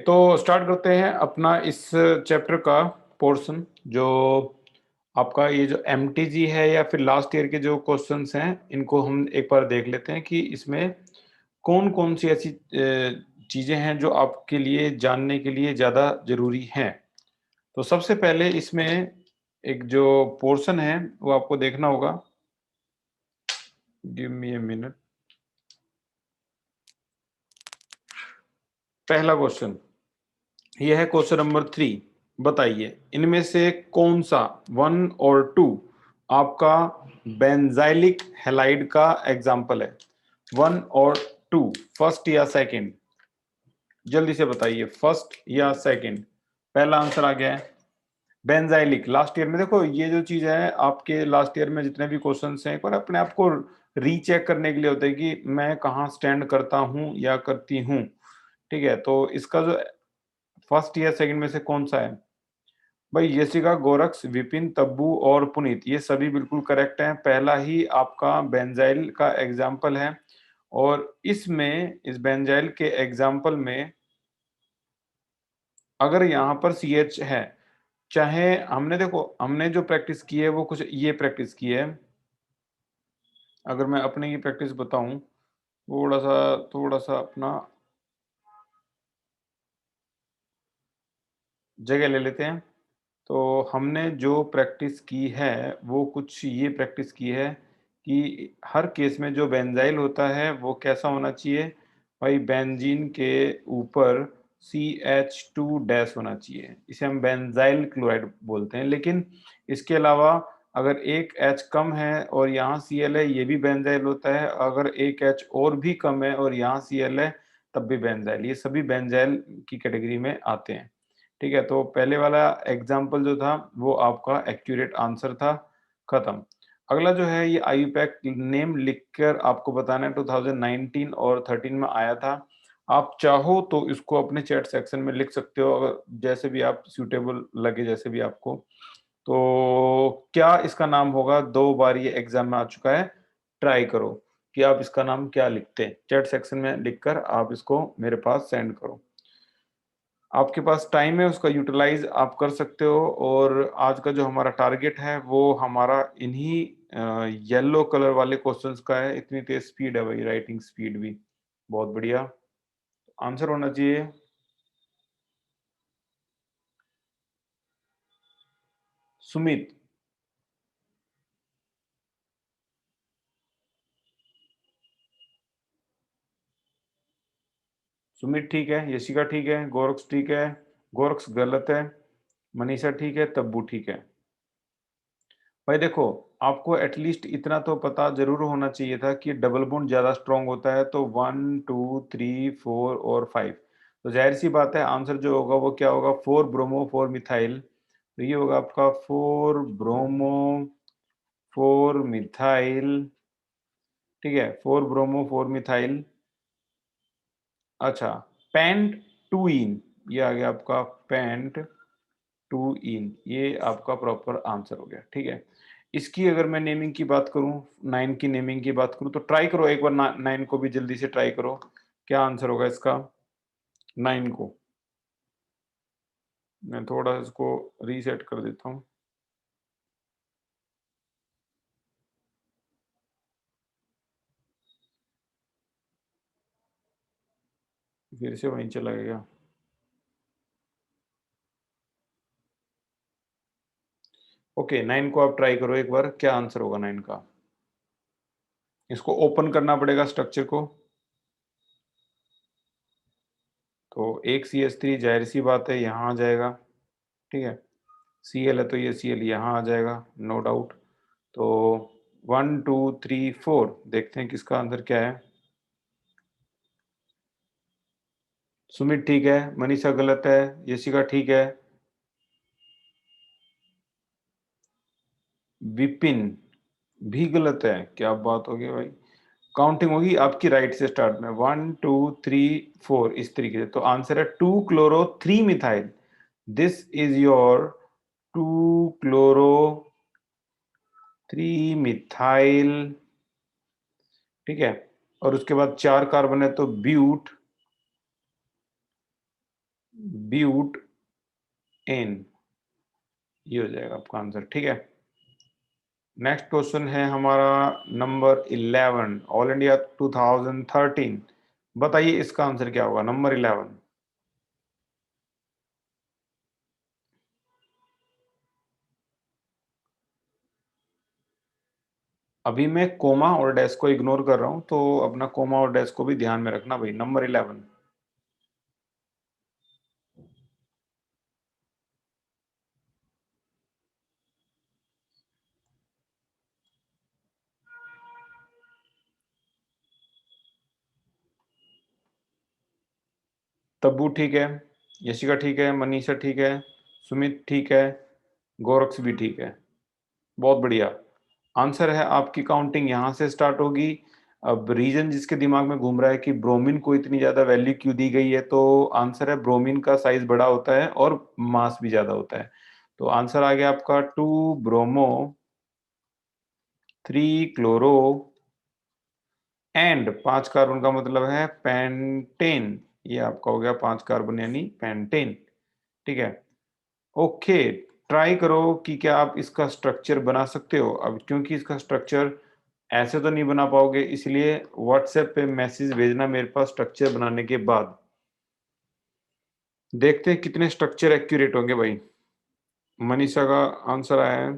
तो स्टार्ट करते हैं अपना इस चैप्टर का पोर्शन जो आपका ये जो एमटीजी है या फिर लास्ट ईयर के जो क्वेश्चंस हैं इनको हम एक बार देख लेते हैं कि इसमें कौन-कौन सी ऐसी चीज़ें हैं जो आपके लिए जानने के लिए ज़्यादा ज़रूरी हैं। तो सबसे पहले इसमें एक जो पोर्शन है वो आपको देखना होगा। Give me a minute. पहला क्वेश्चन, ये है क्वेश्चन नंबर 3। बताइए इनमें से कौन सा 1 और 2 आपका बेंजाइलिक हैलाइड का एग्जाम्पल है। 1 और 2, फर्स्ट या सेकंड, जल्दी से बताइए, फर्स्ट या सेकंड। पहला आंसर आ गया है बेंजाइलिक। लास्ट ईयर में देखो ये जो चीज है आपके लास्ट ईयर में जितने भी क्वेश्चंस हैं एक बार अपने आप को रीचेक करने के लिए होता है कि मैं कहाँ स्टैंड करता हूँ या करती हूँ। ठीक है, तो इसका जो फर्स्ट या सेकंड में से कौन सा है भाई? यशिका, गोरक्स, विपिन, तब्बू और पुनीत, ये सभी बिल्कुल करेक्ट हैं। पहला ही आपका बेंजाइल का एग्जाम्पल है और इसमें इस बेंजाइल के एग्जाम्पल में अगर यहाँ पर सी एच है, चाहे हमने देखो हमने जो प्रैक्टिस की है वो कुछ ये प्रैक्टिस की है। अगर मैं अपनी की प्रैक्टिस बताऊं, थोड़ा सा अपना जगह ले लेते हैं। तो हमने जो प्रैक्टिस की है वो कुछ ये प्रैक्टिस की है कि हर केस में जो बेंजाइल होता है वो कैसा होना चाहिए भाई? बेंजीन के ऊपर CH2 डैश होना चाहिए, इसे हम बेंजाइल क्लोराइड बोलते हैं। लेकिन इसके अलावा अगर एक H कम है और यहाँ Cl है, ये भी बेंजाइल होता है। अगर एक H और भी कम है और यहाँ Cl है तब भी बेंजाइल। ये सभी बेंजाइल की कैटेगरी में आते हैं। ठीक है, तो पहले वाला एग्जाम्पल जो था वो आपका एक्यूरेट आंसर था। खत्म। अगला जो है ये आईयूपैक नेम लिखकर आपको बताना है। 2019 और 13 में आया था। आप चाहो तो इसको अपने चैट सेक्शन में लिख सकते हो, अगर जैसे भी आप सूटेबल लगे, जैसे भी आपको। तो क्या इसका नाम होगा? 2 बार ये एग्जाम में आ चुका है। ट्राई करो कि आप इसका नाम क्या लिखते हैं। चैट सेक्शन में लिखकर आप इसको मेरे पास सेंड करो। आपके पास टाइम है, उसका यूटिलाइज आप कर सकते हो। और आज का जो हमारा टारगेट है वो हमारा इन्हीं येलो कलर वाले क्वेश्चंस का है। इतनी तेज स्पीड है भाई, राइटिंग स्पीड भी बहुत बढ़िया। आंसर होना चाहिए सुमित। सुमित ठीक है, यशिका ठीक है, गोरक्स ठीक है, गोरक्स गलत है, मनीषा ठीक है, तब्बू ठीक है। भाई देखो, आपको एटलीस्ट इतना तो पता जरूर होना चाहिए था कि डबल बॉन्ड ज्यादा स्ट्रांग होता है। तो 1 2 3 4 और 5, तो जाहिर सी बात है आंसर जो होगा वो क्या होगा? 4 ब्रोमो 4 मिथाइल। तो ये होगा आपका 4 ब्रोमो 4 मिथाइल। ठीक है, 4 ब्रोमो 4 मिथाइल। अच्छा, पेंट 2 इन, ये आ गया आपका पेंट 2 इन, ये आपका प्रॉपर आंसर हो गया। ठीक है, इसकी अगर मैं नेमिंग की बात करूं, 9 की नेमिंग की बात करूं, तो ट्राई करो एक बार 9 को भी जल्दी से ट्राई करो। क्या आंसर होगा इसका 9 को? मैं थोड़ा इसको रीसेट कर देता हूं। फिर से वहीं चला गया। ओके, 9 को आप ट्राई करो एक बार, क्या आंसर होगा 9 का? इसको ओपन करना पड़ेगा स्ट्रक्चर को। तो एक CH3 जाहिर सी बात है यहाँ आ जाएगा। ठीक है, Cl है तो ये Cl यहाँ आ जाएगा, नो डाउट। तो 1 2 3 4, देखते हैं किसका आंसर क्या है। सुमित ठीक है, मनीषा गलत है, यशिका ठीक है, विपिन भी गलत है। क्या बात होगी भाई? काउंटिंग होगी आपकी राइट से स्टार्ट में 1 2 3 4 इस तरीके से। तो आंसर है 2 chloro 3 methyl. This is your 2 chloro 3 methyl. ठीक है, और उसके बाद 4 कार्बन है तो ब्यूट ब्यूट एन, ये हो जाएगा आपका आंसर। ठीक है, नेक्स्ट क्वेश्चन है हमारा नंबर 11, ऑल इंडिया 2013। बताइए इसका आंसर क्या होगा, नंबर 11। अभी मैं कोमा और डैश को इग्नोर कर रहा हूं, तो अपना कोमा और डैश को भी ध्यान में रखना भाई। नंबर 11। तब्बू ठीक है, यशिका ठीक है, मनीषा ठीक है, सुमित ठीक है, गोरक्स भी ठीक है। बहुत बढ़िया। आंसर है, आपकी काउंटिंग यहाँ से स्टार्ट होगी। अब रीजन जिसके दिमाग में घूम रहा है कि ब्रोमीन को इतनी ज्यादा वैल्यू क्यों दी गई है, तो आंसर है ब्रोमीन का साइज बड़ा होता है और मास भी ज्यादा होता है। तो आंसर आ गया आपका 2 ब्रोमो 3 क्लोरो एंड 5 कार्बन का मतलब है पेंटेन। ये आपका हो गया 5 कार्बन यानी पेंटेन। ठीक है, ओके। ट्राई करो कि क्या आप इसका स्ट्रक्चर बना सकते हो। अब क्योंकि इसका स्ट्रक्चर ऐसे तो नहीं बना पाओगे, इसलिए व्हाट्सएप पे मैसेज भेजना मेरे पास स्ट्रक्चर बनाने के बाद। देखते हैं कितने स्ट्रक्चर एक्यूरेट होंगे भाई। मनीषा का आंसर आया है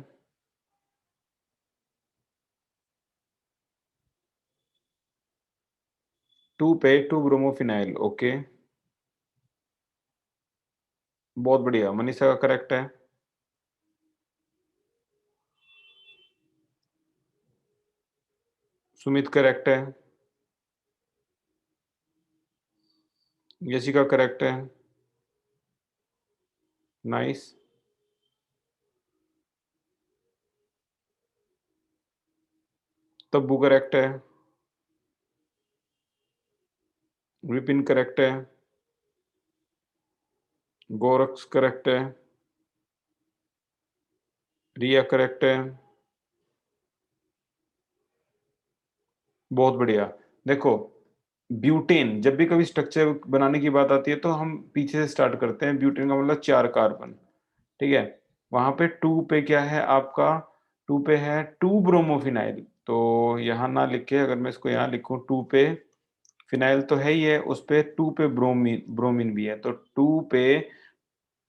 2 पे 2 ब्रोमोफिनाइल। ओके, बहुत बढ़िया, मनीषा का करेक्ट है। सुमित करेक्ट है। यशिका करेक्ट है। नाइस। तब्बू करेक्ट है। विपिन करेक्ट है। गोरक्स करेक्ट है। रिया करेक्ट है। बहुत बढ़िया। देखो, ब्यूटेन, जब भी कभी स्ट्रक्चर बनाने की बात आती है तो हम पीछे से स्टार्ट करते हैं। ब्यूटेन का मतलब 4 कार्बन। ठीक है, वहां पे 2 पे क्या है आपका, 2 पे है 2 ब्रोमोफिनाइल। तो यहाँ ना लिखे, अगर मैं इसको यहाँ लिखूं, 2 पे फिनाइल तो है ही है, उस पे 2 पे ब्रोमीन ब्रोमीन भी है, तो 2 पे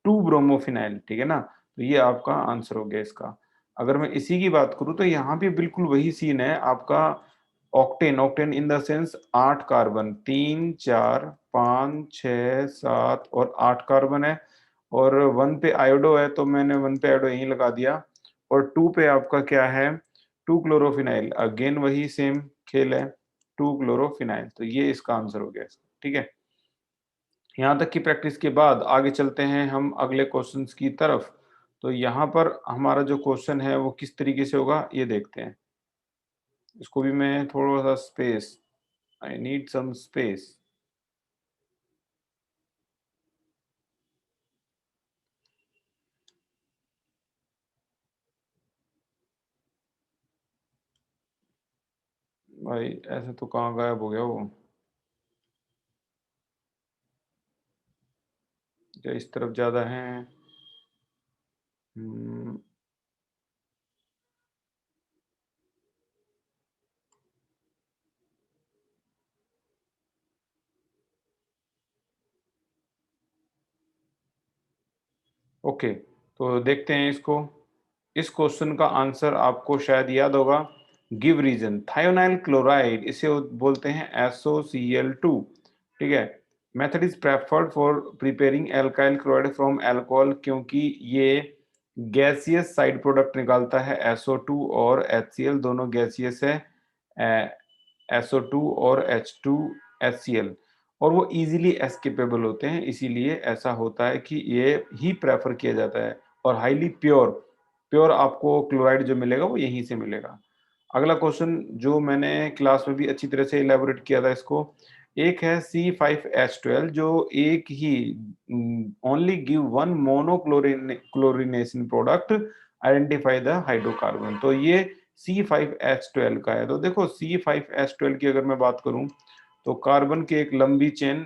2 ब्रोमोफिनाइल। ठीक है ना, तो ये आपका आंसर हो गया इसका। अगर मैं इसी की बात करूं तो यहाँ भी बिल्कुल वही सीन है आपका। Octane, octane in the sense 8 carbon, 3 4 5 6 7 और 8 कार्बन है। और 1 पे आयोडो है, तो मैंने 1 पे आयोडो यहीं लगा दिया। और 2 पे आपका क्या है, 2 क्लोरोफिनाइल। अगेन वही सेम खेल है, 2 क्लोरोफिनाइल। तो ये इसका आंसर हो गया इसका। ठीक है, यहाँ तक की प्रैक्टिस के बाद आगे चलते हैं हम अगले क्वेश्चंस की तरफ। तो यहाँ पर हमारा जो क्वेश्चन है वो किस तरीके से होगा ये देखते हैं। इसको भी मैं थोड़ा सा space, I need some space. भाई ऐसे तो कहाँ गायब हो गया वो, क्या इस तरफ ज्यादा है। हम्म, ओके, तो देखते हैं इसको। इस क्वेश्चन का आंसर आपको शायद याद होगा। गिव रीजन, थायोनाइल क्लोराइड, इसे बोलते हैं SOCl2। ठीक है, method is preferred for preparing alkyl chloride from alcohol, क्योंकि ये गैसियस साइड प्रोडक्ट निकालता है। SO2 और HCl दोनों गैसियस है, SO2 और H2HCl, और वो इजीली एस्केपेबल होते हैं, इसीलिए ऐसा होता है कि ये ही प्रेफर किया जाता है। और हाईली प्योर, प्योर आपको क्लोराइड जो मिलेगा वो यहीं से मिलेगा। अगला क्वेश्चन जो मैंने क्लास में भी अच्छी तरह से इलेबोरेट किया था इसको, एक है C5H12 जो एक ही only give one monochlorine chlorination product, identify the hydrocarbon. तो ये C5H12 का है। तो देखो C5H12 की अगर मैं बात करूं तो कार्बन की एक लंबी चेन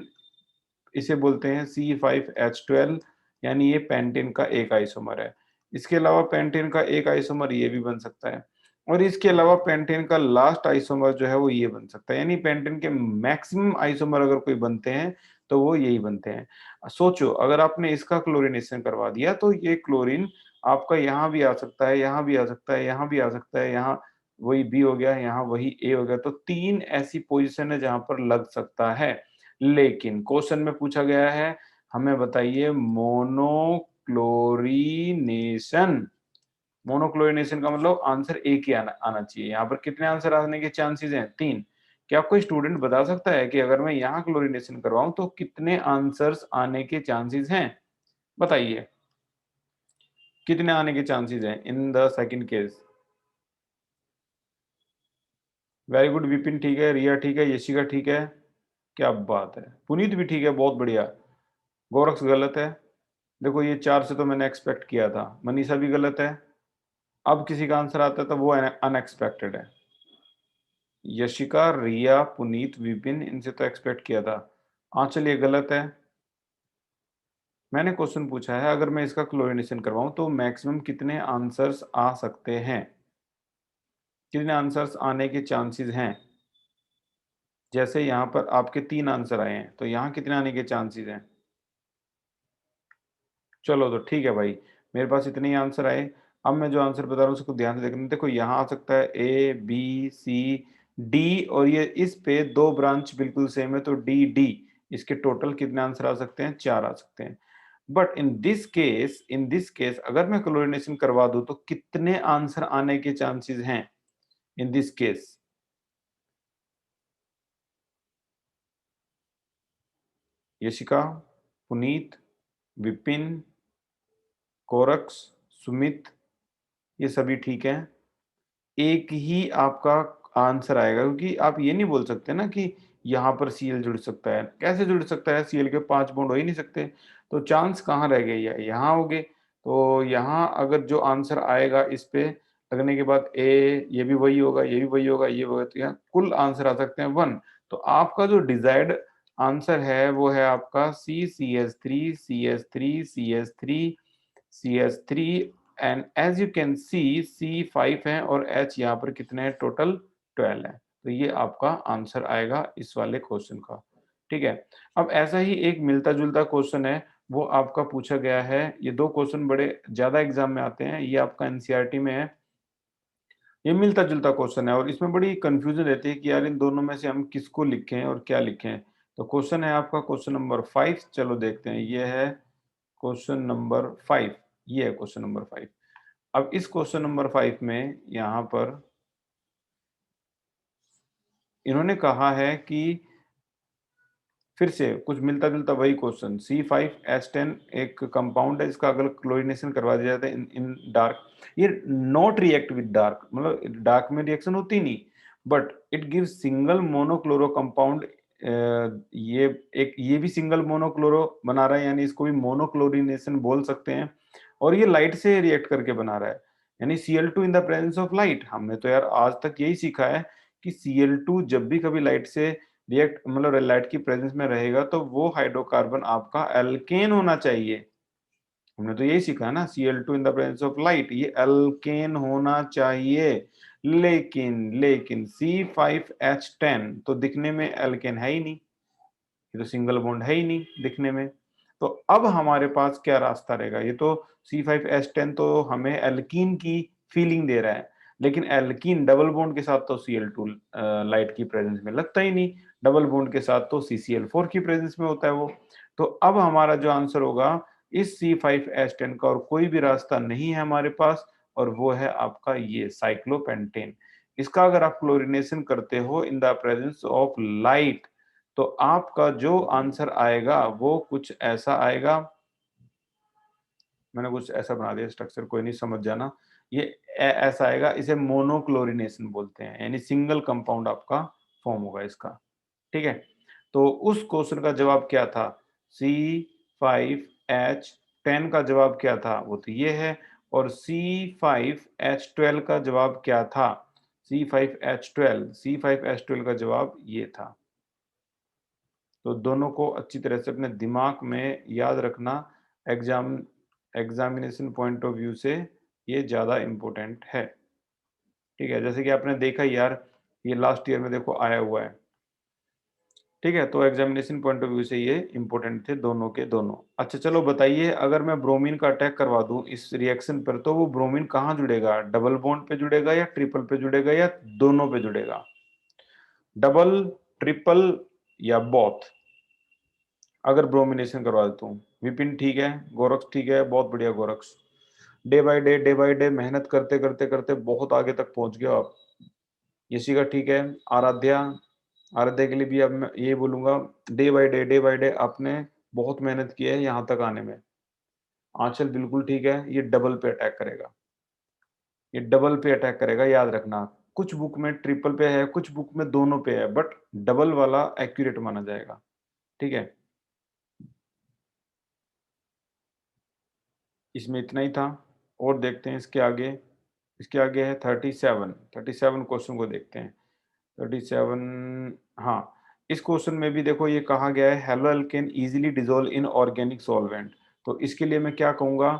इसे बोलते हैं C5H12, यानी ये पेंटेन का एक आइसोमर है। इसके अलावा पेंटेन का एक आइसोमर ये भी बन सकता है और इसके अलावा पेंटेन का लास्ट आइसोमर जो है वो ये बन सकता है, यानी पेंटेन के मैक्सिमम आइसोमर अगर कोई बनते हैं तो वो यही बनते हैं। सोचो अगर आपने इसका क्लोरीनेशन करवा दिया तो ये क्लोरीन आपका यहाँ भी आ सकता है, यहाँ भी आ सकता है, यहाँ भी आ सकता है, यहाँ वही बी हो गया, यहाँ वही ए हो गया, तो 3 ऐसी पोज़ीशन है जहाँ पर लग सकता है। लेकिन क्वेश्चन में पूछा गया है, हमें बताइए मोनोक्लोरिनेशन। मोनोक्लोरिनेशन का मतलब आंसर एक ही आना आना चाहिए। यहाँ पर कितने आंसर आने के चांसेस हैं? 3। क्या कोई स्टूडेंट बता सकता है कि अगर मैं यहाँ क्लोरिनेशन करवाऊँ तो कितने आंसर्स आने के चांसेस हैं? बताइए। कितने आने के चांसेस हैं in the second case? Very good Vipin ठीक है, रिया ठीक है, यशिका ठीक है। क्या बात है! पुनीत भी ठीक है, बहुत बढ़िया। गोरक्स गलत है। देखो ये 4 से तो मैंने एक्सपेक्ट किया था। मनीषा भी गलत है। अब किसी का आंसर आता है तो वो अनएक्सपेक्टेड है। यशिका, रिया, पुनीत, विपिन इनसे तो एक्सपेक्ट किया था। आंचल ये गलत है। मैंने क्वेश्चन पूछा है अगर मैं इसका क्लोरिनेशन करवाऊँ तो मैक्सिमम कितने आंसर्स आ सकते हैं? कितने आंसर्स आने के चांसेस हैं? जैसे यहाँ पर आपके 3 आंसर आए हैं, तो यहाँ कितने आने के चांसेस हैं? चलो तो ठीक है भाई, मेरे पास इतने ही आंसर आए। अब मैं जो आंसर बता रहा हूँ उसको ध्यान से देखना। देखो यहाँ आ सकता है ए, बी, सी, डी और ये इस पे 2 ब्रांच बिल्कुल सेम है तो डी, डी। इसके टोटल कितने आंसर आ सकते हैं? 4 आ सकते हैं। बट इन दिस केस अगर मैं क्लोरीनेशन करवा दूँ तो कितने आंसर आने के चांसेस हैं in this case? Yashika, Puneet, Vipin, कोरक्स, सुमित ये सभी ठीक हैं। एक ही आपका आंसर आएगा क्योंकि आप ये नहीं बोल सकते ना कि यहाँ पर सीएल जुड़ सकता है। कैसे जुड़ सकता है? सीएल के 5 बॉन्ड हो ही नहीं सकते। तो चांस कहाँ रह गए? यहाँ हो गए। तो यहाँ अगर जो आंसर आएगा इस पे लगने के बाद ए ये भी वही होगा, ये भी वही होगा, ये होगा तो यहाँ कुल आंसर आ सकते हैं 1। तो आपका जो डिजायर्ड आंसर है वो है आपका C, CH3, CH3, CH3, CH3 and as you can see C5 है और H यहाँ पर कितने हैं? टोटल 12 है। तो ये आपका आंसर आएगा इस वाले क्वेश्चन का। ठीक है। अब ऐसा ही एक मिलता-जुलता क्वेश्चन है, वो आपका पूछा गया है। ये 2 क्वेश्चन बड़े ज़्यादा एग्ज़ाम में आते हैं। ये आपका एनसीईआरटी में है। ये मिलता-जुलता क्वेश्चन है और इसमें बड़ी कन्फ्यूज़न रहती है कि यार इन दोनों में से हम किसको लिखें और क्या लिखें? तो क्वेश्चन है आपका क्वेश्चन नंबर 5 चलो देखते हैं। ये है क्वेश्चन नंबर 5 ये है क्वेश्चन नंबर 5। अब इस क्वेश्चन नंबर 5 में यहाँ पर इन्होंने कहा है कि फिर से कुछ मिलता-जुलता वही क्वेश्चन C5H10 एक कंपाउंड है इसका अगर क्लोरीनेशन करवा दिया जाता है इन इन डार्क ये नॉट रिएक्ट विद डार्क मतलब डार्क में रिएक्शन होती नहीं but it gives single monochloro compound ये एक ये भी सिंगल मोनोक्लोरो बना रहा है यानी इसको भी मोनोक्लोरिनेशन बोल सकते हैं और ये लाइट से रिएक्ट करके बना रहा है यानी Cl2 in the presence of light हमने तो यार आज तक यही सीखा है कि Cl2 जब भी कभी लाइट से रिएक्ट मतलब लाइट की प्रेजेंस में रहेगा तो वो हाइड्रोकार्बन आपका एल्केन होना चाहिए। हमने तो यही सीखा है ना Cl2 in the presence of light ये एल्केन होना चाहिए। लेकिन C5H10 तो दिखने में एल्केन है ही नहीं। ये तो सिंगल बॉन्ड है ही नहीं दिखने में। तो अब हमारे पास क्या रास्ता रहेगा? ये तो C5H10 तो हमें एल्कीन की फीलिंग दे रहा है, लेकिन एल्कीन डबल बॉन्ड के साथ तो Cl2 लाइट की प्रेजेंस में लगता ही नहीं, डबल बॉन्ड के साथ तो CCl4 की प्रेजेंस में होता है वो। तो अब हमारा जो आंसर होगा इस C5H10 का और कोई भी रास्ता नहीं है हमारे पास और वो है आपका ये साइक्लोपेंटेन। इसका अगर आप क्लोरीनेशन करते हो in the presence of light तो आपका जो आंसर आएगा वो कुछ ऐसा आएगा मैंने कुछ ऐसा बना दिया स्ट्रक्चर कोई नहीं समझ जाना ये ऐसा आएगा इसे मोनोक्लोरिनेशन बोलते हैं यानी सिंगल कंपाउंड आपका फॉर्म होगा इसका ठीक है तो उस क्वेश्चन का जवाब क्या था C5H10 का जवाब क्या था वो तो ये है और C5H12 का जवाब क्या था C5H12 का जवाब ये था तो दोनों को अच्छी तरह से अपने दिमाग में याद रखना। एग्जामिनेशन पॉइंट ऑफ व्यू से ये ज़्यादा इम्पोर्टेंट है। ठीक है, जैसे कि आपने देखा ही यार, ये लास्ट ईयर में देखो आया हुआ है। ठीक है, तो एग्जामिनेशन पॉइंट ऑफ व्यू से ये इंपॉर्टेंट थे दोनों के दोनों। अच्छा चलो बताइए, अगर मैं ब्रोमीन का अटैक करवा दूं इस रिएक्शन पर, तो वो ब्रोमीन कहाँ जुड़ेगा? डबल बॉन्ड पे जुड़ेगा या ट्रिपल पे जुड़ेगा या दोनों पे जुड़ेगा? डबल, ट्रिपल या बोथ? अगर ब्रोमिनेशन करवा देता हूँ। विपिन ठीक है, गोरक्ष ठीक है, बहुत बढ़िया गोरक्ष। डे बाय डे मेहनत करते करते करते बहुत आगे तक पहुंच गए आप। यशिका ठीक है। आराध्या, आराध्या के लिए भी अब मैं ये बोलूंगा, डे बाय डे आपने बहुत मेहनत की है यहाँ तक आने में। आंचल बिल्कुल ठीक है, ये डबल पे अटैक करेगा। ये डबल पे अटैक करेगा, याद रखना। कुछ बुक में ट्रिपल पे है, कुछ बुक में दोनों पे है, बट डबल वाला एक्यूरेट माना जाएगा। ठीक है, इसमें इतना ही था। और देखते हैं इसके आगे। इसके आगे है 37। 37 क्वेश्चन को देखते हैं। 37, हाँ, इस क्वेश्चन में भी देखो ये कहा गया है halo alkane easily dissolve in organic solvent. तो इसके लिए मैं क्या कहूंगा,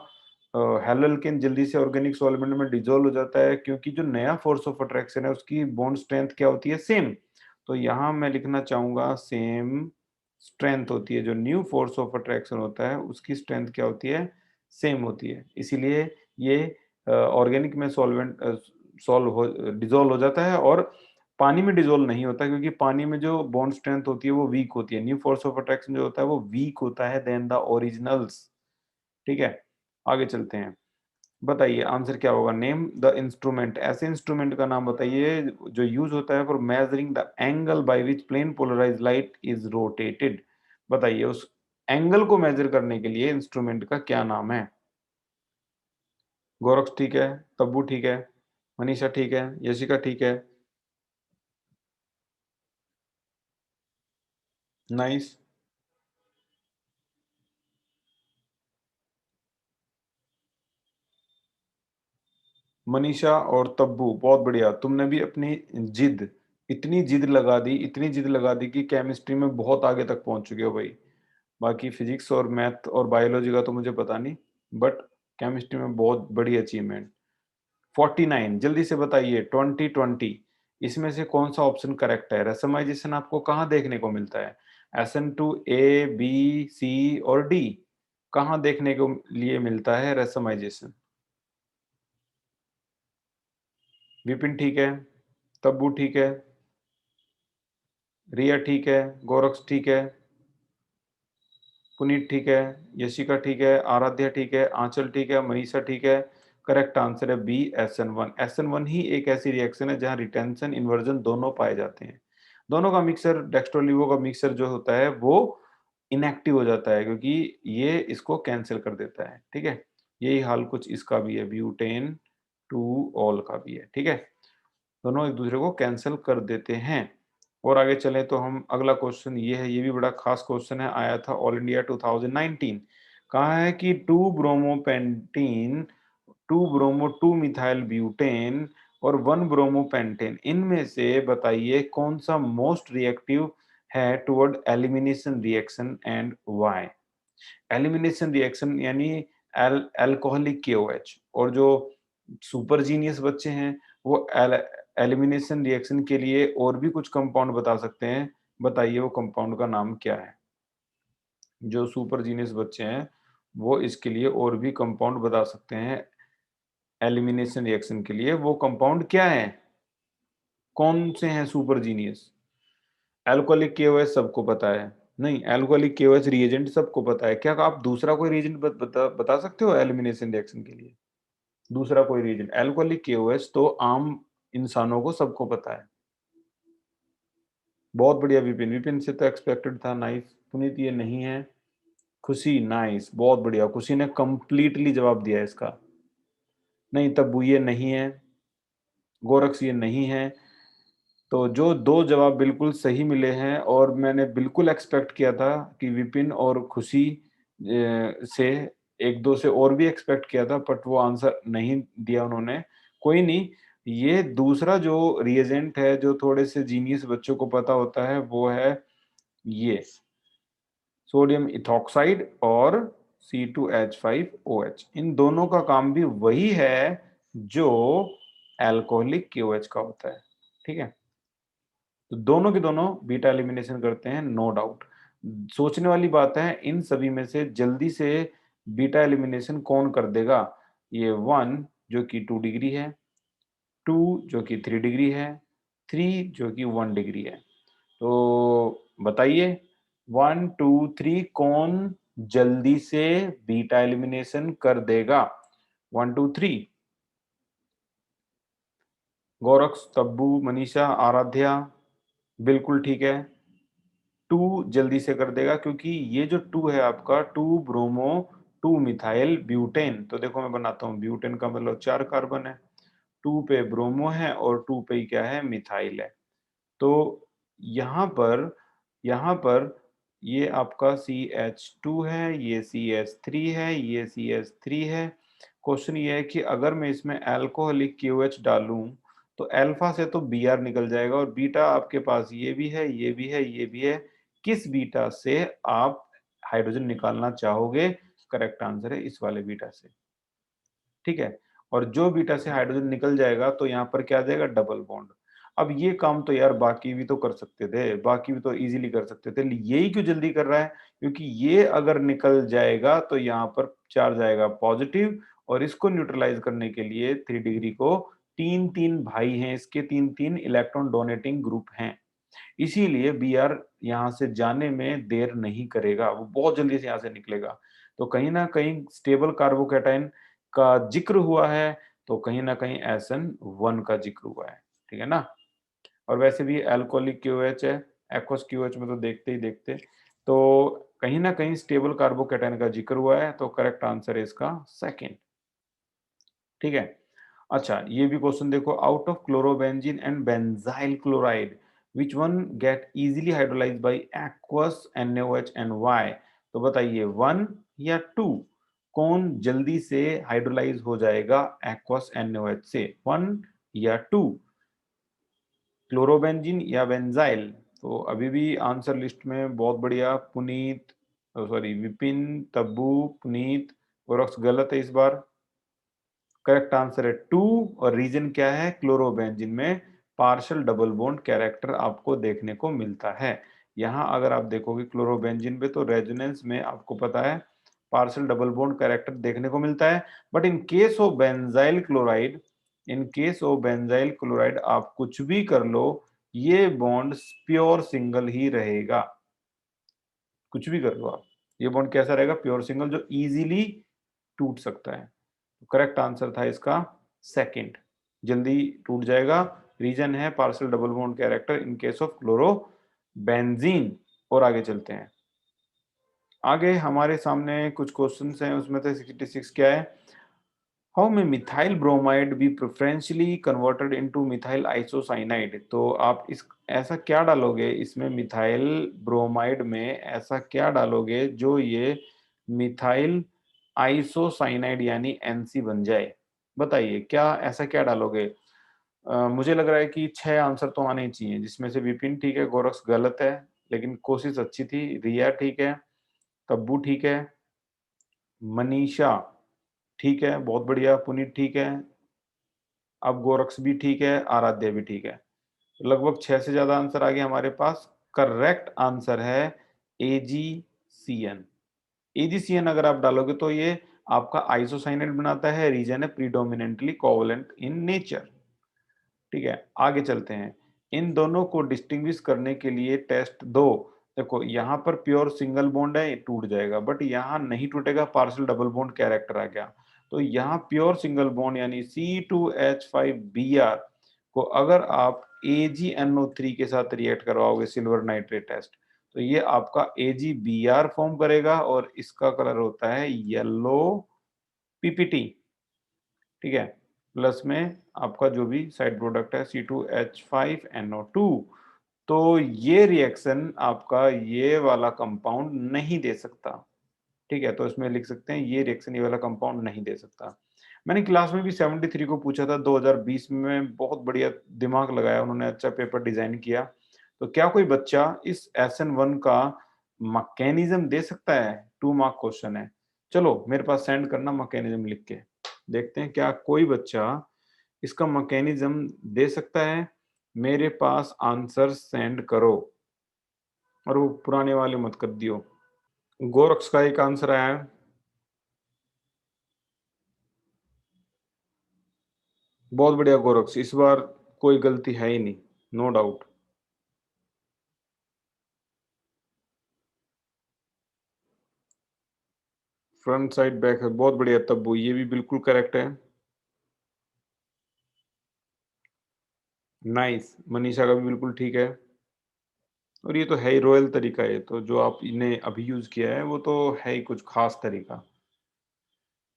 हेलो एल्केन जल्दी से ऑर्गेनिक सॉल्वेंट में डिसॉल्व हो जाता है क्योंकि जो नया फोर्स ऑफ अट्रैक्शन है उसकी बॉन्ड स्ट्रेंथ क्या होती है? सेम। तो यहाँ मैं लिखना चाहूंगा सेम स्ट्रेंथ होती है। जो न्यू फोर्स ऑफ अट्रैक्शन होता है उसकी स्ट्रेंथ क्या होती है? सेम होती है। इसीलिए ये ऑर्गेनिक में सॉल्वेंट सॉल्व हो डिसॉल्व हो जाता है, और पानी में डिसॉल्व नहीं होता क्योंकि पानी में जो बॉन्ड स्ट्रेंथ होती है वो वीक होती है। न्यू फोर्स ऑफ अट्रैक्शन जो होता है वो वीक होता है देन द ओरिजिनल्स। ठीक है, आगे चलते हैं। बताइए आंसर क्या होगा? Name the instrument. ऐसे इंस्ट्रूमेंट का नाम बताइए जो यूज होता है for measuring the angle by which plane polarised light is rotated. बताइए उस एंगल को मेजर करने के लिए इंस्ट्रूमेंट का क्या नाम है? गोरक्ष ठीक है, तब्बू ठीक है, मनीषा ठीक है, यशिका ठीक है। नाइस। मनीषा और तब्बू बहुत बढ़िया। तुमने भी अपनी जिद, इतनी जिद लगा दी, इतनी जिद लगा दी कि केमिस्ट्री में बहुत आगे तक पहुंच चुके हो भाई। बाकी फिजिक्स और मैथ और बायोलॉजी का तो मुझे पता नहीं, बट केमिस्ट्री में बहुत बड़ी अचीवमेंट। 49 जल्दी से बताइए। 2020 इसमें से कौन सा ऑप्शन करेक्ट है? रेसमाइजेशन आपको कहाँ देखने को मिलता है? SN2, ए, बी, सी और डी? कहाँ देखने को लिए मिलता है रेसमाइजेशन? विपिन ठीक है, तब्बू ठीक है, रिया ठीक है, गोरक्ष ठीक है, पुनीत ठीक है, यशिका ठीक है, आराध्या ठीक है, आंचल ठीक है, मनीषा ठीक है। करेक्ट आंसर है बी, SN1। SN1 ही एक ऐसी रिएक्शन है जहां रिटेंशन इन्वर्जन दोनों पाए जाते हैं। दोनों का मिक्सर, डेक्स्ट्रोलिवो का मिक्सर जो होता है वो इनएक्टिव हो जाता है क्योंकि ये इसको कैंसिल कर देता है। ठीक है, यही हाल कुछ इसका भी है, ब्यूटेन टू ऑल का भी है। ठीक है, दोनों एक दूसरे को कैंसिल कर देते हैं। और आगे चलें तो हम अगला क्वेश्चन ये है, ये भी बड़ा खास क्वेश्चन है, आया था ऑल इंडिया 2019। कहा है कि 2 ब्रोमोपेंटीन, 2 ब्रोमो 2 मिथाइल ब्यूटेन और 1 ब्रोमोपेंटेन, इनमें से बताइए कौन सा मोस्ट रिएक्टिव है toward elimination reaction and why? Elimination reaction यानी अल्कोहलिक केओएच, और जो सुपर जीनियस बच्चे हैं वो एलिमिनेशन रिएक्शन के लिए और भी कुछ कंपाउंड बता सकते हैं। बताइए वो कंपाउंड का नाम क्या है? जो सुपर जीनियस बच्चे हैं वो इसके लिए और भी कंपाउंड बता सकते हैं। एलिमिनेशन रिएक्शन के लिए वो कंपाउंड क्या है? कौन से हैं सुपर जीनियस? अल्कोहलिक केओएच सबको पता है। नहीं, अल्कोहलिक केओएच रिएजेंट सबको पता है। क्या आप दूसरा कोई रिएजेंट बता सकते हो एलिमिनेशन रिएक्शन के लिए? दूसरा कोई रीजन? अल्कोहलिक केओएच तो आम इंसानों को सबको पता है। बहुत बढ़िया विपिन, विपिन से तो एक्सपेक्टेड था। नाइस। पुनीत ये नहीं है। खुशी, नाइस, बहुत बढ़िया, खुशी ने कंप्लीटली जवाब दिया है इसका। नहीं, तब्बू ये नहीं है, गोरक्ष ये नहीं है। तो जो दो जवाब बिल्कुल सही मिले हैं, और मैंने बिल्कुल एक्सपेक्ट किया था कि विपिन और खुशी से एक दो से और भी एक्सपेक्ट किया था, बट वो आंसर नहीं दिया उन्होंने। कोई नहीं, ये दूसरा जो रिएजेंट है जो थोड़े से जीनियस बच्चों को पता होता है वो है ये सोडियम इथॉक्साइड और C2H5OH, इन दोनों का काम भी वही है जो एल्कोहलिक KOH का होता है। ठीक है, तो दोनों के दोनों बीटा एलिमिनेशन करते हैं, नो डाउट। सोचने वाली बात है इन सभी में से जल्दी से बीटा एलिमिनेशन कौन कर देगा। ये 1 जो कि 2 डिग्री है, 2 जो कि 3 डिग्री है, 3 जो कि 1 डिग्री है। तो बताइए 1 2 3 कौन जल्दी से बीटा एलिमिनेशन कर देगा। 1 2 3 गोरक्स, तब्बू, मनीषा, आराध्या, बिल्कुल ठीक है। 2 जल्दी से कर देगा क्योंकि ये जो 2 है आपका 2 ब्रोमो 2 मिथाइल ब्यूटेन। तो देखो मैं बनाता हूँ, ब्यूटेन का मतलब 4 कार्बन है, 2 पे ब्रोमो है और 2 पे ही क्या है, मिथाइल है। तो यहाँ पर ये आपका CH2 है, ये CH3 है, ये CH3 है। क्वेश्चन ये है कि अगर मैं इसमें अल्कोहलिक KOH डालूं तो अल्फा से तो Br निकल जाएगा और बीटा आपके पास ये भी है, ये भी है, ये भी है। किस बीटा से आप हाइड्रोजन निकालना चाहोगे? करेक्ट आंसर है इस वाले बीटा से। ठीक है, और जो बीटा से हाइड्रोजन निकल जाएगा तो यहाँ पर क्या आ जाएगा, डबल बॉन्ड। अब ये काम तो यार बाकी भी तो कर सकते थे, बाकी भी तो इजीली कर सकते थे, यही क्यों जल्दी कर रहा है? क्योंकि ये अगर निकल जाएगा तो यहाँ पर चार्ज आएगा पॉजिटिव और इसको न्यूट्रलाइज करने के लिए 3 डिग्री को तीन तीन भाई हैं, इसके तीन तीन इलेक्ट्रॉन डोनेटिंग ग्रुप हैं। इसीलिए Br यहाँ से जाने में देर नहीं करेगा, वो बहुत जल्दी से यहाँ से निकलेगा। तो कहीं ना कहीं स्टेबल कार्बोकैटायन का जिक्र हुआ है, तो कहीं ना कहीं SN1 का जिक्र हुआ है। ठीक है ना? और वैसे भी अल्कोहलिक KOH है, एक्वस KOH में तो देखते ही देखते, तो कहीं ना कहीं स्टेबल कार्बोकैटायन का जिक्र हुआ है, तो करेक्ट आंसर है इसका सेकंड। ठीक है, अच्छा ये भी क्वेश्चन देखो, out of chlorobenzene and benzyl chloride which one get easily hydrolyse by aqueous NaOH and Y। तो बताइए 1 या 2 कौन जल्दी से हाइड्रोलाइज हो जाएगा एक्वस NaOH से, 1 या 2, क्लोरोबेंजीन या बेंजाइल। तो अभी भी आंसर लिस्ट में बहुत बढ़िया, पुनीत, सॉरी विपिन, तब्बू, पुनीत, गोरक्स गलत है इस बार। करेक्ट आंसर है 2 और रीजन क्या है, क्लोरोबेंजीन में पार्शियल डबल बॉन्ड कैरेक्टर आपको देखने को मिलता है। यहाँ अगर आप देखोगे क्लोरोबेंजीन पे तो रेजोनेंस में आपको पता है पार्शियल डबल बॉन्ड कैरेक्टर देखने को मिलता है, but in case of benzyl chloride, in case of benzyl chloride आप कुछ भी कर लो, ये बॉन्ड प्योर सिंगल ही रहेगा। कुछ भी कर लो आप, ये बॉन्ड कैसा रहेगा, प्योर सिंगल, जो इजीली टूट सकता है। करेक्ट आंसर था इसका सेकंड, जल्दी टूट जाएगा। रीजन है partial double bond character in case of chloro benzene. और आगे चलते हैं, आगे हमारे सामने कुछ क्वेश्चंस हैं, उसमें से 66 क्या है, हाउ में methyl bromide be preferentially converted into methyl isocyanide. तो आप इस ऐसा क्या डालोगे इसमें, मिथाइल ब्रोमाइड में ऐसा क्या डालोगे जो ये मिथाइल आइसोसाइनाइड यानी NC बन जाए। बताइए क्या ऐसा क्या डालोगे। मुझे लग रहा है कि 6 आंसर तो आने ही चाहिए, जिसमें से विपिन ठीक है, गोरक्स गलत है, लेकिन कोशिश अच्छी थी, रिया ठीक है, तब्बू ठीक है, मनीषा ठीक है, बहुत बढ़िया, पुनीत ठीक है, अब गोरक्स भी ठीक है, आराध्या भी ठीक है। तो लगभग 6 से ज्यादा आंसर आ गए हमारे पास। करेक्ट आंसर है AgCN। AgCN अगर आप डालोगे तो ये आपका आइसोसाइनेट बनाता है, रीजन है प्रीडोमिनेंटली कोवलेंट इन नेचर। ठीक है, आगे चलते हैं, इन दोनों को डिस्टिंग्विश करने के लिए टेस्ट दो। देखो यहाँ पर प्योर सिंगल बॉन्ड है, ये टूट जाएगा, बट यहाँ नहीं टूटेगा, पार्शियल डबल बॉन्ड कैरेक्टर आ गया। तो यहाँ प्योर सिंगल बॉन्ड यानी C2H5Br को अगर आप AgNO3 के साथ रिएक्ट करवाओगे सिल्वर नाइट्रेट टेस्ट, तो ये आपका AgBr फॉर्म करेगा और इसका कलर होता है येलो PPT। ठीक है, प्लस में आपका जो भी साइड प्रोडक्ट है C2H5NO2। तो ये रिएक्शन आपका ये वाला कंपाउंड नहीं दे सकता। ठीक है, तो इसमें लिख सकते हैं ये रिएक्शन ये वाला कंपाउंड नहीं दे सकता। मैंने क्लास में भी 73 को पूछा था 2020 में, बहुत बढ़िया दिमाग लगाया उन्होंने, अच्छा पेपर डिजाइन किया। तो क्या कोई बच्चा इस SN1 का मैकेनिज्म दे सकता है? 2 मार्क क्वेश्चन है। चलो मेरे पास सेंड करना मैकेनिज्म लिख के। देखते हैं क्या कोई बच्चा इसका मैकेनिज्म दे सकता है? मेरे पास आंसर सेंड करो और वो पुराने वाले मत कर दियो। गोरक्स का एक आंसर आया है। बहुत बढ़िया गोरक्स, इस बार कोई गलती है ही नहीं, no doubt. Front side back है, बहुत बढ़िया तब्बू, ये भी बिल्कुल करेक्ट है। नाइस, मनीषा का भी बिल्कुल ठीक है। और ये तो है ही रॉयल तरीका, है तो जो आपने अभी यूज किया है वो तो है ही कुछ खास तरीका।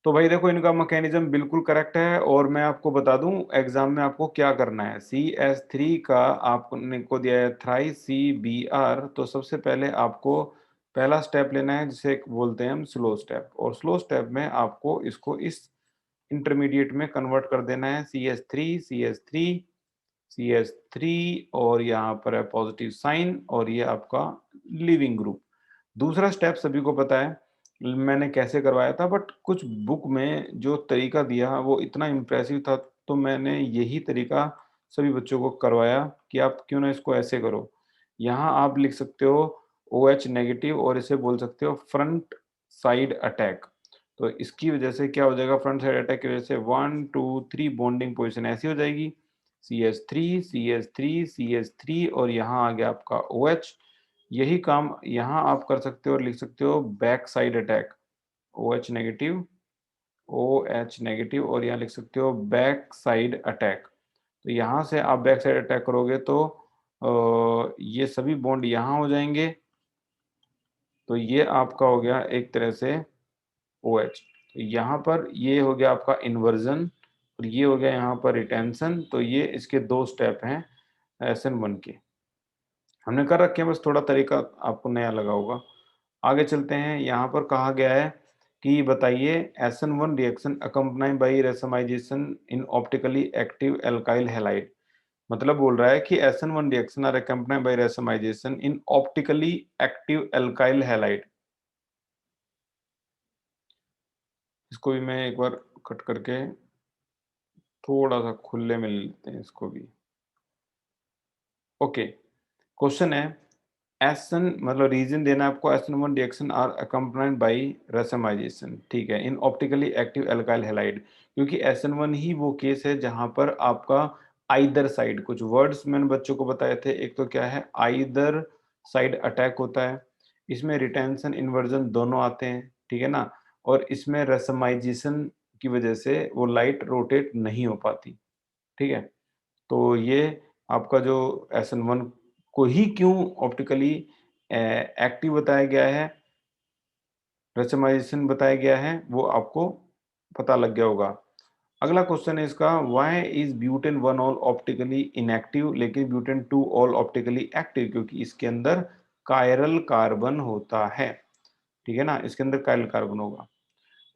तो भाई देखो इनका मैकेनिज्म बिल्कुल करेक्ट है और मैं आपको बता दूं एग्जाम में आपको क्या करना है। सी एस थ्री का आपने को दिया है थ्राई सी बी आर, तो सबसे पहले आपको पहला स्टेप लेना है जिसे बोलते हैं हम स्लो स्टेप, और स्लो स्टेप में आपको इसको इस इंटरमीडिएट में कन्वर्ट कर देना है। C S three C S three C S three, और यहाँ पर है पॉजिटिव साइन और ये आपका लिविंग ग्रुप। दूसरा स्टेप सभी को पता है मैंने कैसे करवाया था, बट कुछ बुक में जो तरीका दिया वो इतना इम्प्रेसिव था, तो मैंने यही तरीका सभी बच्चों को करवाया कि आप क्यों ना इसको ऐसे करो। यहाँ आप लिख सकते हो OH नेगेटिव और इसे बोल सकते हो फ्रंट साइड अटैक। तो इसकी वजह से क्या हो जाएगा, फ्रंट साइड अटैक की वजह से 1 2 3 बॉन्डिंग पोजिशन ऐसी हो जाएगी, CH3 CH3 CH3 और यहाँ आ गया आपका OH। यही काम यहाँ आप कर सकते हो और लिख सकते हो back side attack, OH negative OH negative, और यहाँ लिख सकते हो बैक साइड अटैक। तो यहाँ से आप बैक साइड अटैक करोगे तो ये सभी बॉन्ड यहाँ हो जाएंगे, तो ये आपका हो गया एक तरह से OH। तो यहाँ पर ये हो गया आपका इन्वर्जन और ये हो गया यहाँ पर रिटेंशन। तो ये इसके 2 स्टेप हैं SN1 के। हमने कर रखे हैं, बस थोड़ा तरीका आपको नया लगा होगा। आगे चलते हैं, यहाँ पर कहा गया है कि बताइए SN1 reaction accompanied by racemisation in optically active alkyl halide. मतलब बोल रहा है कि SN1 reaction are accompanied by racemisation in optically active alkyl halide. इसको भी मैं एक बार कट करके थोड़ा सा खुले में ले लेते हैं इसको भी। ओके, क्वेश्चन है एसन मतलब रीजन देना है आपको, SN1 reaction are accompanied by racemisation, ठीक है, in optically active alkyl halide. क्योंकि SN1 ही वो केस है जहां पर आपका आइदर साइड, कुछ वर्ड्स मैंने बच्चों को बताए थे, एक तो क्या है आइदर साइड अटैक होता है, इसमें रिटेंशन इन्वर्जन दोनों आते हैं, ठीक है ना, और इसमें रेसमाइजेशन की वजह से वो लाइट रोटेट नहीं हो पाती, ठीक है। तो ये आपका जो SN1 को ही क्यों ऑप्टिकली एक्टिव बताया गया है, रेसमाइजेशन बताया गया है, वो आपको पता लग गया होगा। अगला क्वेश्चन है इसका, why is butane 1 all optically inactive लेकिन ब्यूटेन 2 ऑल ऑप्टिकली एक्टिव? क्योंकि इसके अंदर कायरल कार्बन होता है, ठीक है ना, इसके अंदर कायरल कार्बन होगा।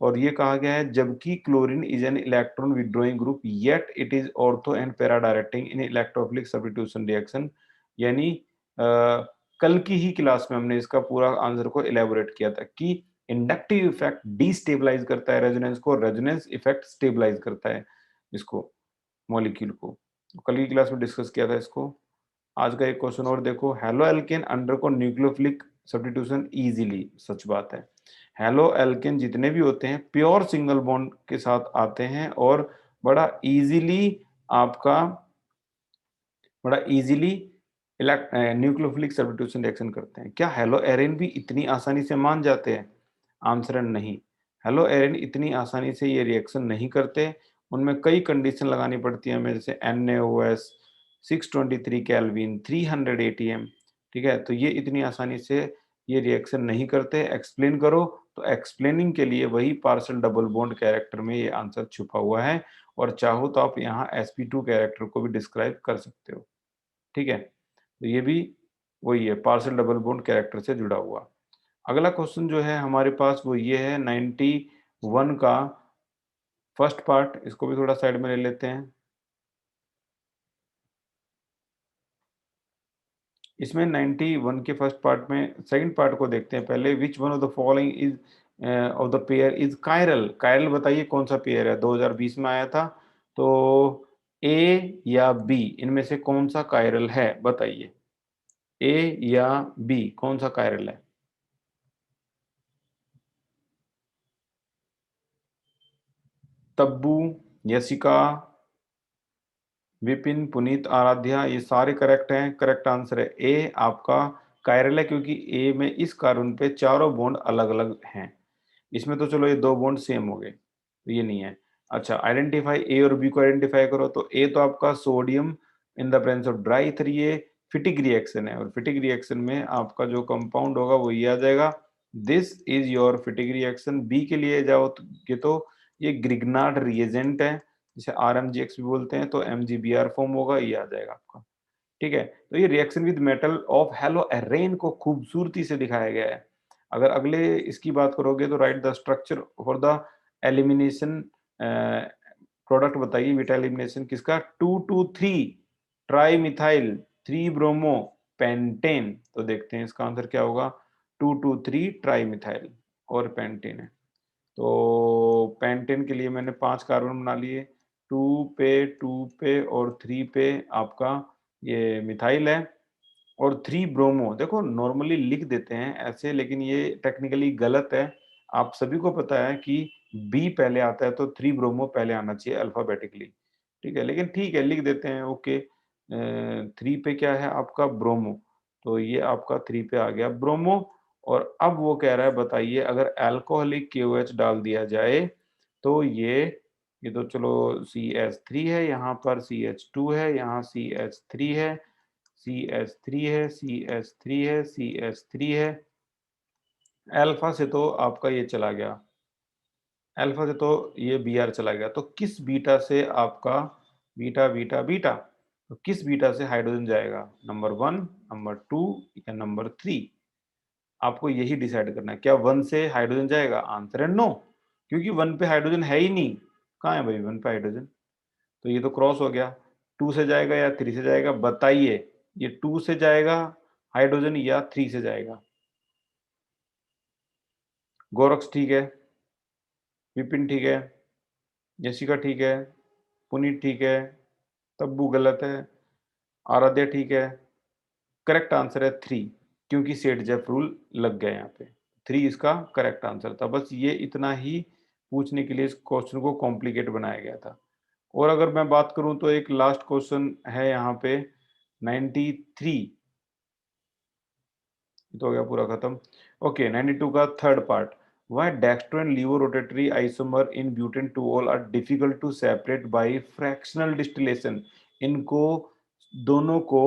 और ये कहा गया है जबकि chlorine is an electron withdrawing group yet it is ortho and para directing in electrophilic substitution reaction. यानी कल की ही क्लास में हमने इसका पूरा आंसर को इलेबोरेट किया था कि इंडक्टिव इफेक्ट डिस्टेबलाइज करता है रेजोनेंस को, रेजोनेंस इफेक्ट स्टेबलाइज करता है इसको, मॉलिक्यूल को। कल की क्लास में डिस्कस किया था इसको। आज का एक क्वेश्चन और देखो, halo alkane undergo nucleophilic substitution easily. सच बात है, हेलो एल्केन जितने भी होते हैं प्योर सिंगल बॉन्ड के साथ आते हैं और बड़ा इजीली आपका बड़ा इजीली न्यूक्लियोफिलिक सब्स्टिट्यूशन रिएक्शन करते हैं। क्या हेलो एरेन भी इतनी आसानी से मान जाते हैं? आंसर है नहीं। हेलो एरेन इतनी आसानी से ये रिएक्शन नहीं करते, उनमें कई कंडीशन लगानी पड़ती है हमें, जैसे NaOS 623 केल्विन 300 ATM, ठीक है। तो ये इतनी आसानी से ये रिएक्शन नहीं करते। एक्सप्लेन करो, तो एक्सप्लेनिंग के लिए वही पार्शियल डबल बॉन्ड कैरेक्टर में ये आंसर छुपा हुआ है, और चाहो तो आप यहाँ sp2 कैरेक्टर को भी डिस्क्राइब कर सकते हो, ठीक है। तो ये भी वही है, पार्शियल डबल बॉन्ड कैरेक्टर से जुड़ा हुआ। अगला क्वेश्चन जो है हमारे पास वो ये है 91 का फर्स्ट पार्ट, इसको भी थोड़ा साइड में ले लेते हैं। इसमें 91 के फर्स्ट पार्ट में सेकंड पार्ट को देखते हैं पहले। Which one of the following is of the pair is chiral. Chiral बताइए कौन सा पेयर है, 2020 में आया था। तो ए या बी इनमें से कौन सा कायरल है बताइए, ए या बी कौन सा कायरल है। तब्बू, यशिका, विपिन, पुनीत, आराध्या, ये सारे करेक्ट हैं। करेक्ट आंसर है ए आपका कायरल है, क्योंकि ए में इस कार्बन पे चारों बॉन्ड अलग अलग हैं। इसमें तो चलो ये दो बॉन्ड सेम हो गए, तो ये नहीं है। अच्छा, आइडेंटिफाई ए और बी को आइडेंटिफाई करो। तो ए तो आपका sodium in the presence of dry ether, ये फिटिक रिएक्शन है, और फिटिक रिएक्शन में आपका जो कंपाउंड होगा वो ये आ जाएगा। This is your Fittig reaction. B के लिए जाओ तो ये ग्रिग्नार्ड रिएजेंट है, जिसे RMGX भी बोलते हैं, तो MgBr फॉर्म होगा, ये आ जाएगा आपका। ठीक है, तो ये रिएक्शन विद मेटल ऑफ हेलोएरेन को खूबसूरती से दिखाया गया है। अगर अगले इसकी बात करोगे तो right the structure for the elimination product बताइए। बीटा एलिमिनेशन किसका, 2,2,3 ट्राई मिथाइल 3 ब्रोमो पेंटेन। तो देखते हैं इसका आंसर क्या होगा। 2,2,3 ट्राई मिथाइल और पेंटेन है। तो पेंटेन के लिए मैंने 5 कार्बन बना लिए, 2 पे और 3 पे आपका ये मिथाइल है, और 3 ब्रोमो। देखो नॉर्मली लिख देते हैं ऐसे, लेकिन ये टेक्निकली गलत है। आप सभी को पता है कि बी पहले आता है, तो 3 ब्रोमो पहले आना चाहिए अल्फाबेटिकली। ठीक है, लेकिन ठीक है लिख देते हैं, ओके। 3 पे क्या है आपका, ब्रोमो। तो ये आपका 3 पे आ गया ब्रोमो। और अब वो कह रहा है बताइए, अगर अल्कोहलिक KOH डाल दिया जाए तो ये तो चलो CH3 है, यहाँ पर CH2 है, यहाँ CH3 है, CH3 है, CH3 है, CH3 है। अल्फा से तो आपका ये चला गया, अल्फा से तो ये Br चला गया। तो किस बीटा से आपका बीटा बीटा बीटा, तो किस बीटा से हाइड्रोजन जाएगा, नंबर 1, नंबर 2 या नंबर 3? आपको यही डिसाइड करना है। क्या 1 से हाइड्रोजन जाएगा? आंसर है नो, क्योंकि 1 पे हाइड्रोजन है ही नहीं। कहाँ है भाई 1 पे हाइड्रोजन? तो ये तो क्रॉस हो गया। 2 से जाएगा या 3 से जाएगा बताइए। ये 2 से जाएगा हाइड्रोजन या 3 से जाएगा? गोरक्स ठीक है, विपिन ठीक है, यशिका ठीक है, पुनीत ठीक है, तब्बू गलत है, आराध्या ठीक है। करेक्ट आंसर है 3, क्योंकि सेठ जेफ रूल लग गया यहाँ पे। 3 इसका करेक्ट आंसर था। बस ये इतना ही पूछने के लिए इस क्वेश्चन को कॉम्प्लिकेट बनाया गया था। और अगर मैं बात करूं तो एक लास्ट क्वेश्चन है यहाँ पे 93, तो हो गया पूरा खत्म। ओके, 92 का third part. Why dextro and laevo rotatory isomer in butane 2 are difficult to separate by fractional distillation. इनको दोनों को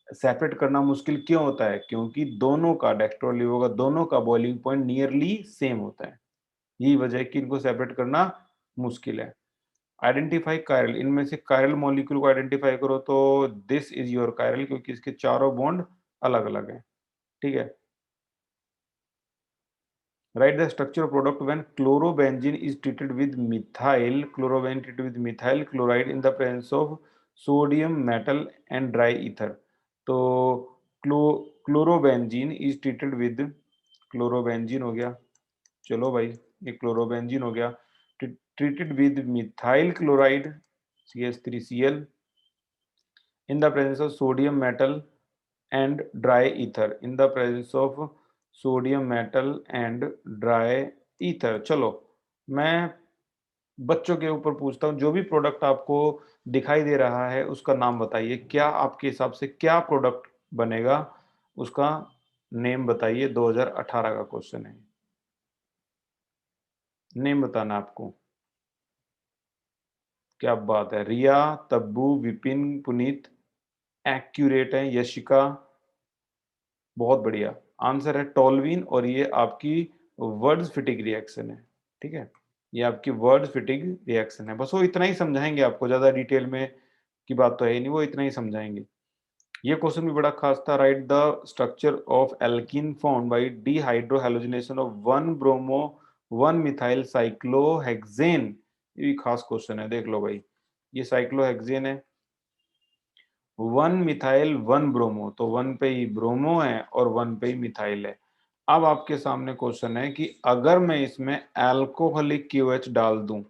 सेपरेट करना मुश्किल क्यों होता है? क्योंकि दोनों का, डेक्स्ट्रो और लीवो का, दोनों का बॉइलिंग पॉइंट नियरली सेम होता है। यही वजह है कि इनको सेपरेट करना मुश्किल है। आइडेंटिफाई कायरल, इनमें से कायरल मॉलिक्यूल को आइडेंटिफाई करो। तो दिस इज योर कायरल, क्योंकि इसके चारों बॉन्ड अलग अलग हैं। ठीक है, write the structure product when chlorobenzene is treated with methyl chlorobenzene treated with methyl chloride in the presence of sodium metal and dry ether। तो chlorobenzene is treated with, chlorobenzene हो गया, चलो भाई ये क्लोरोबेंजीन हो गया, treated with methyl chloride CH3Cl in the presence of sodium metal and dry ether, in the presence of sodium metal and dry ether। चलो मैं बच्चों के ऊपर पूछता हूँ, जो भी प्रोडक्ट आपको दिखाई दे रहा है उसका नाम बताइए। क्या आपके हिसाब से क्या प्रोडक्ट बनेगा, उसका नेम बताइए। 2018 का क्वेश्चन है, नेम बताना आपको। क्या बात है, रिया, तब्बू, विपिन, पुनीत एक्यूरेट है, यशिका बहुत बढ़िया। आंसर है टोल्यूइन, और ये आपकी वर्ड्स फिटिंग रिएक्शन है। ठीक है, ये आपकी वर्ड्स फिटिंग रिएक्शन है। बस वो इतना ही समझाएंगे आपको, ज्यादा डिटेल में की बात तो है ही नहीं, वो इतना ही समझाएंगे। ये क्वेश्चन भी बड़ा खास था। Write the structure of alkene found by dehydrohalogenation of 1 bromo 1 methyl cyclohexane. ये भी खास क्वेश्चन है, देख लो भाई। ये साइक्लोहेक्सेन है, 1 मिथाइल 1 ब्रोमो, तो 1 पे ही ब्रोमो है और 1 पे ही मिथाइल है। अब आपके सामने क्वेश्चन है कि अगर मैं इसमें अल्कोहलिक क्यूएच डाल दूं,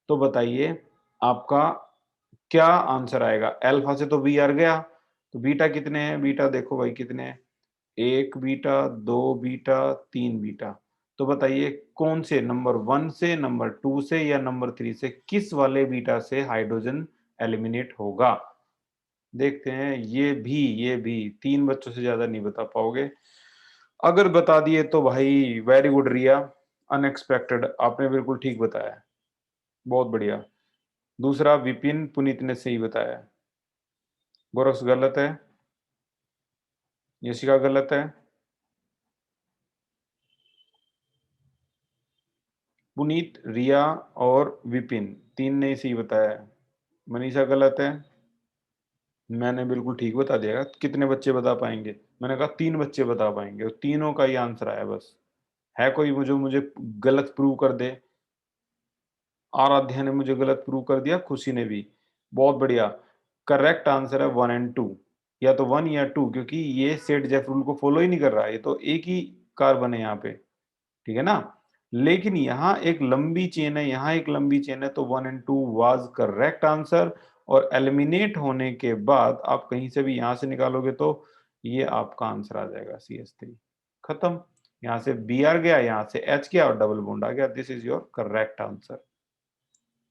तो बताइए आपका क्या आंसर आएगा। अल्फा से तो बी आर गया, तो बीटा कितने हैं, बीटा देखो भाई कितने हैं, 1 बीटा, 2 बीटा, 3 बीटा। तो बताइए कौन से नंबर 1 से, नंबर 2 से या नंबर 3 से, किस वाले बीटा से हाइड्रोजन एलिमिनेट होगा। देखते हैं, ये भी 3 बच्चों से ज्यादा नहीं बता पाओगे। अगर बता दिए तो भाई वेरी गुड रिया, अनएक्सपेक्टेड, आपने बिल्कुल ठीक बताया, बहुत बढ़िया। दूसरा विपिन पुनीत ने सही बताया। गोरक्स गलत है, यशिका गलत है, पुनीत, रिया और विपिन, तीन ने सही बताया है। मनीषा गलत है, मैंने बिल्कुल ठीक बता दिया। कितने बच्चे बता पाएंगे, मैंने कहा 3 बच्चे बता पाएंगे और तीनों का ही आंसर आया बस। है कोई जो मुझे गलत प्रूव कर दे। आराध्या ने मुझे गलत प्रूव कर दिया, खुशी ने भी, बहुत बढ़िया। करेक्ट आंसर है 1 एंड 2, या तो 1 या 2, क्योंकि ये सेट जेफ रूल को फॉलो ही नहीं कर रहा है, ये तो एक ही कार्बन है यहाँ पे, ठीक है ना। लेकिन यहाँ एक लंबी चेन है, यहाँ एक लंबी चेन है, तो 1 एंड 2 वाज करेक्ट आंसर। और एलिमिनेट होने के बाद आप कहीं से भी यहाँ से निकालोगे तो ये आपका आंसर आ जाएगा CH3, खत्म। यहाँ से Br गया, यहाँ से H गया और डबल बॉन्ड आ गया। This is your correct answer,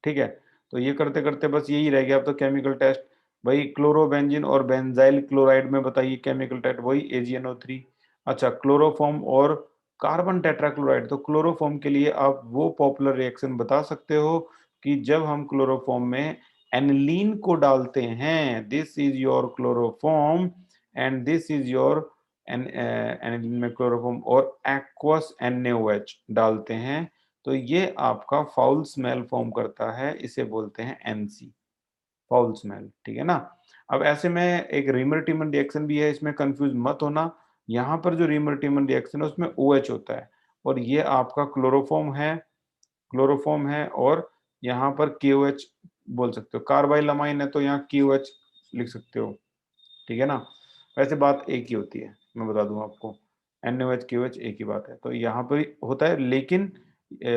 ठीक है। तो ये करते करते बस यही रह गया अब तो केमिकल टेस्ट। भाई क्लोरोबेंजीन और बेंजाइल क्लोराइड में बताइए केमिकल टेस्ट, वही AgNO3। अच्छा, क्लोरोफॉर्म और कार्बन टेट्राक्लोराइड, तो क्लोरोफॉर्म के लिए आप वो पॉपुलर रिएक्शन बता सकते हो कि जब हम क्लोरोफॉर्म में एनिलीन को डालते हैं, this is your chloroform and this is your aniline में क्लोरोफॉर्म और एक्वस NaOH डालते हैं, तो ये आपका फाउल स्मेल फॉर्म करता है, इसे बोलते हैं NC, फाउल स्मेल, ठीक है ना। अब ऐसे में एक रीमर टीमन रिएक्शन भी है, इसमें कंफ्यूज मत होना। यहाँ पर जो रीमर टीमन रिएक्शन है उसमें OH होता है, और ये आपका क्लोरोफॉर्म है और यहाँ पर KOH बोल सकते हो। कार्बाइलमाइन है तो यहाँ KOH लिख सकते हो, ठीक है ना। वैसे बात एक ही होती है, मैं बता दूं आपको, NaOH KOH एक ही बात है, तो यहाँ पर ही होता है, लेकिन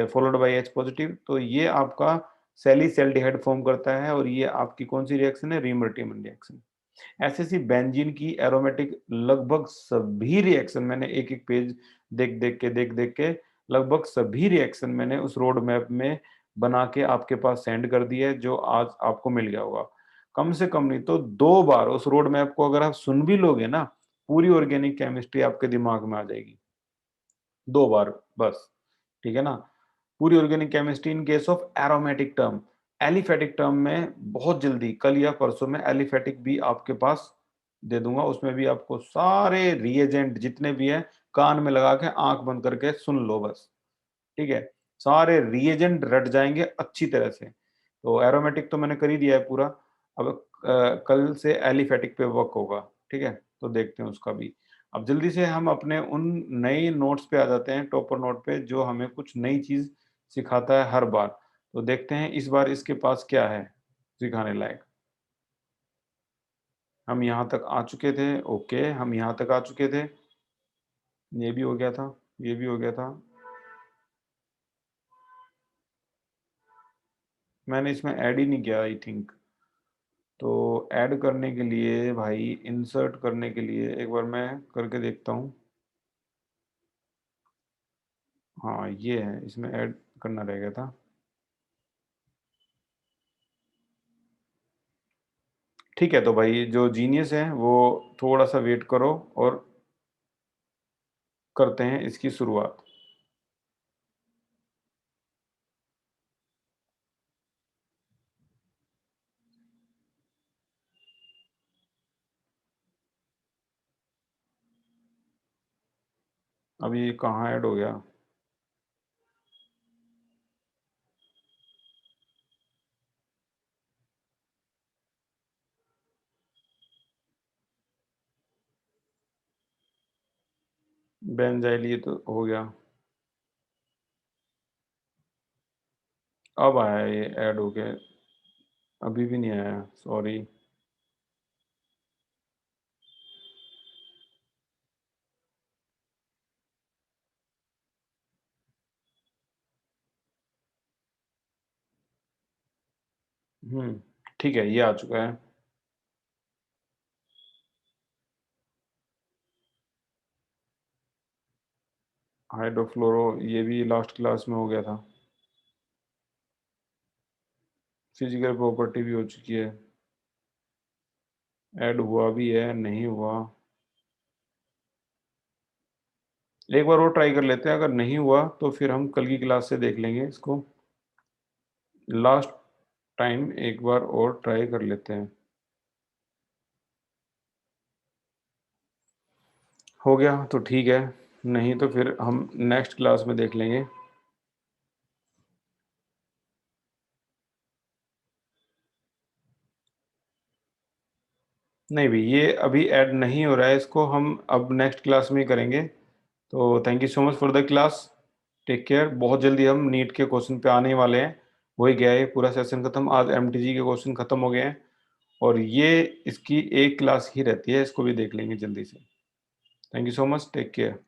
फॉलोड बाय H पॉजिटिव, तो ये आपका सेलिसल्डिहाइड फॉर्म करता है, और ये आपकी कौन सी रिएक्शन है, रीमर टीमन रिएक्शन। एसएससी बेंजीन की एरोमेटिक लगभग सभी रिएक्शन मैंने एक एक पेज देख देख के लगभग सभी रिएक्शन मैंने उस रोड मैप में बना के आपके पास सेंड कर दिया है, जो आज आपको मिल गया होगा। कम से कम नहीं तो 2 बार उस रोड मैप को अगर आप सुन भी लोगे ना, पूरी ऑर्गेनिक केमिस्ट्री आपके दिमाग में आ जाएगी, 2 बार बस, ठीक है ना। पूरी organic chemistry in case of aromatic term. Aliphatic term में बहुत जल्दी कल या परसों में एलिफेटिक भी आपके पास दे दूंगा, उसमें भी आपको सारे रिएजेंट जितने भी हैं कान में लगा के आंख बंद करके सुन लो बस, ठीक है। सारे रिएजेंट रट जाएंगे अच्छी तरह से। तो एरोमेटिक तो मैंने कर ही दिया है पूरा। अब कल से एलिफेटिक पे वर्क होगा, ठीक है, तो देखते हैं उसका भी। अब जल्दी से हम अपने उन नए नोट्स पे आ जाते हैं, टॉपर नोट पे, जो हमें कुछ नई चीज सिखाता है हर बार। तो देखते हैं इस बार इसके पास क्या है सिखाने लायक। हम यहाँ तक आ चुके थे, ओके, हम यहाँ तक आ चुके थे। ये भी हो गया था, ये भी हो गया था। मैंने इसमें ऐड ही नहीं किया आई थिंक। तो ऐड करने के लिए भाई, इंसर्ट करने के लिए एक बार मैं करके देखता हूँ। हाँ ये है, इसमें ऐड करना रह गया था। ठीक है, तो भाई जो जीनियस है वो थोड़ा सा वेट करो और करते हैं इसकी शुरुआत। अब ये कहाँ ऐड हो गया, बेंजाइल, ये तो हो गया। अब आया ये ऐड हो गया, अभी भी नहीं आया, सॉरी। हुँ, ठीक है, ये आ चुका है। हाइड्रोफ्लोरो ये भी लास्ट क्लास में हो गया था। फिज़िकल प्रॉपर्टी भी हो चुकी है। ऐड हुआ भी है, नहीं हुआ। एक बार और ट्राई कर लेते हैं, अगर नहीं हुआ तो फिर हम कल की क्लास से देख लेंगे इसको। लास्ट टाइम एक बार और ट्राई कर लेते हैं। हो गया तो ठीक है, नहीं तो फिर हम नेक्स्ट क्लास में देख लेंगे। नहीं भई, ये अभी ऐड नहीं हो रहा है, इसको हम अब नेक्स्ट क्लास में ही करेंगे। तो thank you so much for the class. Take care. बहुत जल्दी हम नीट के क्वेश्चन पे आने ही वाले हैं। हो ही गया है पूरा सेशन खत्म, आज एमटीजी के क्वेश्चन खत्म हो गए हैं और ये इसकी एक क्लास ही रहती है, इसको भी देख लेंगे जल्दी से। Thank you so much, take care.